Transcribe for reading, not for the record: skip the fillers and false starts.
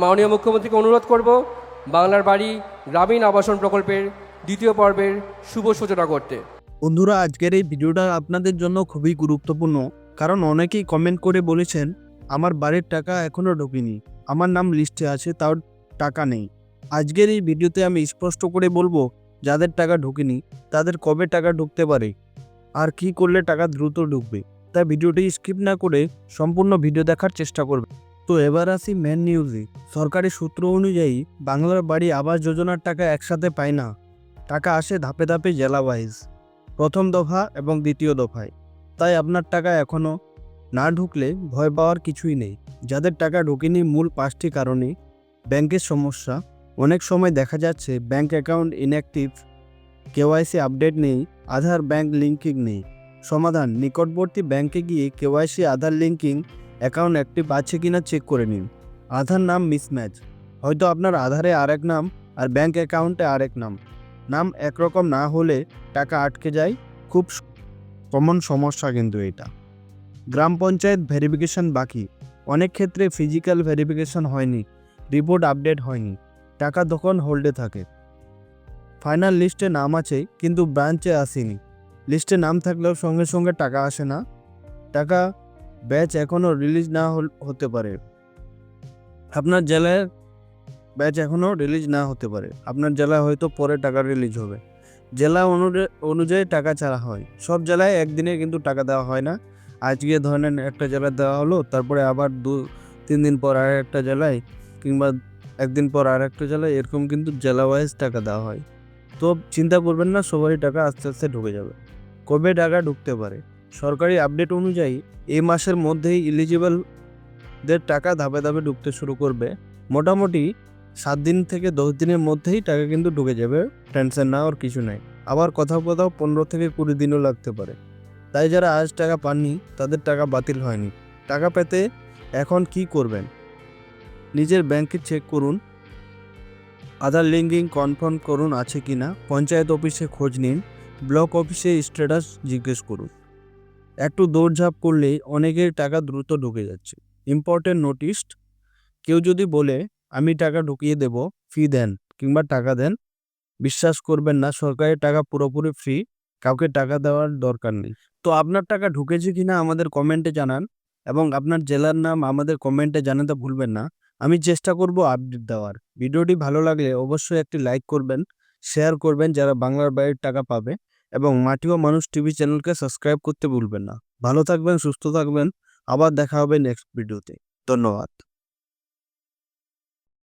মাননীয় মুখ্যমন্ত্রীকে অনুরোধ করব বাংলার বাড়ি গ্রামীণ আবাসন প্রকল্পের দ্বিতীয় পর্বের শুভ সূচনা করতে। বন্ধুরা, আজকের এই ভিডিওটা আপনাদের জন্য খুবই গুরুত্বপূর্ণ, কারণ অনেকেই কমেন্ট করে বলেছেন আমার বাড়ির টাকা এখনও ঢোকেনি, আমার নাম লিস্টে আছে তাও টাকা নেই। আজকের এই ভিডিওতে আমি স্পষ্ট করে বলবো যাদের টাকা ঢোকেনি তাদের কবে টাকা ঢুকতে পারে আর কি করলে টাকা দ্রুত ঢুকবে। তাই ভিডিওটি স্কিপ না করে সম্পূর্ণ ভিডিও দেখার চেষ্টা করবে। তো এবার আসি মেন নিউজে। সরকারি সূত্র অনুযায়ী বাংলার বাড়ি আবাস যোজনার টাকা একসাথে পায় না, টাকা আসে ধাপে ধাপে জেলা ওয়াইজ, প্রথম দফা এবং দ্বিতীয় দফায়। তাই আপনার টাকা এখনও না ঢুকলে ভয় পাওয়ার কিছুই নেই। যাদের টাকা ঢোকেনি মূল 5টি কারণে: ব্যাংকের সমস্যা, অনেক সময় দেখা যাচ্ছে bank account inactive, KYC update নেই, আধার ব্যাংক লিঙ্কিং নেই। সমাধান: নিকটবর্তী ব্যাংকে গিয়ে কেওয়াইসি আধার লিঙ্কিং অ্যাকাউন্ট অ্যাক্টিভ আছে কিনা চেক করে নিন। আধার নাম মিসম্যাচ, হয়তো আপনার আধারে আরেক নাম আর ব্যাংক অ্যাকাউন্টে আরেক নাম। নাম একরকম না হলে টাকা আটকে যায়, খুব কমন সমস্যা কিন্তু এটা। গ্রাম পঞ্চায়েত ভেরিফিকেশন বাকি, অনেক ক্ষেত্রে ফিজিক্যাল ভেরিফিকেশন হয়নি, রিপোর্ট আপডেট হয়নি, টাকা তখন হোল্ডে থাকে। ফাইনাল লিস্টে নাম আছে কিন্তু ব্রাঞ্চে আসেনি, লিস্টে নাম থাকলেও সঙ্গে সঙ্গে টাকা আসে না, টাকা ব্যাচ এখনও রিলিজ না হতে পারে। আপনার জেলায় ব্যাচ এখনও রিলিজ না হতে পারে, আপনার জেলায় হয়তো পরে টাকা রিলিজ হবে। জেলা অনুযায়ী টাকা ছাড়া হয়, সব জেলায় একদিনে কিন্তু টাকা দেওয়া হয় না। আজকে ধরেন একটা জেলায় দেওয়া হলো, তারপরে আবার 2-3 দিন পর আর একটা জেলায়, কিংবা একদিন পর আর একটা জেলায়, এরকম কিন্তু জেলা ওয়াইজ টাকা দেওয়া হয়। তো চিন্তা করবেন না, সবারই টাকা আস্তে আস্তে ঢুকে যাবে। কবে টাকা ঢুকতে পারে? সরকারি আপডেট অনুযায়ী এই মাসের মধ্যেই এলিজিবলদের টাকা ধাপে ধাপে ঢুকতে শুরু করবে। মোটামুটি 7 দিন থেকে 10 দিনের মধ্যেই টাকা কিন্তু ঢুকে যাবে, টেনশন না ওর কিছু নাই। আবার কোথাও 15 থেকে 20 দিনও লাগতে পারে। তাই যারা আজ টাকা পাননি তাদের টাকা বাতিল হয়নি। টাকা পেতে এখন কি করবেন? নিজের ব্যাংকে চেক করুন, আধার লিঙ্কিং কনফার্ম করুন আছে কিনা, পঞ্চায়েত অফিসে খোঁজ নিন, ব্লক অফিসে স্ট্যাটাস জিজ্ঞেস করুন। একটু দৌড়ঝাঁপ করলেই অনেকের টাকা দ্রুত ঢুকে যাচ্ছে। ইম্পর্টেন্ট নোটিশ: কেউ যদি বলে আমি টাকা ঢুকিয়ে দেব, ফি দেন কিংবা টাকা দেন, বিশ্বাস করবেন না। সরকারের টাকা পুরোপুরি ফ্রি, কাউকে টাকা দেওয়ার দরকার নেই। তো আপনার টাকা ঢুকেছে কিনা আমাদের কমেন্টে জানান, এবং আপনার জেলার নাম আমাদের কমেন্টে জানাতে ভুলবেন না। আমি চেষ্টা করব আপডেট দেওয়ার। ভিডিওটি ভালো লাগলে অবশ্যই একটি লাইক করবেন, শেয়ার করবেন যারা বাংলার বাইরের টাকা পাবে, এবং মাটি ও মানুষ টিভি চ্যানেলকে সাবস্ক্রাইব করতে ভুলবেন না। ভালো থাকবেন, সুস্থ থাকবেন, আবার দেখা হবে নেক্সট ভিডিওতে। ধন্যবাদ।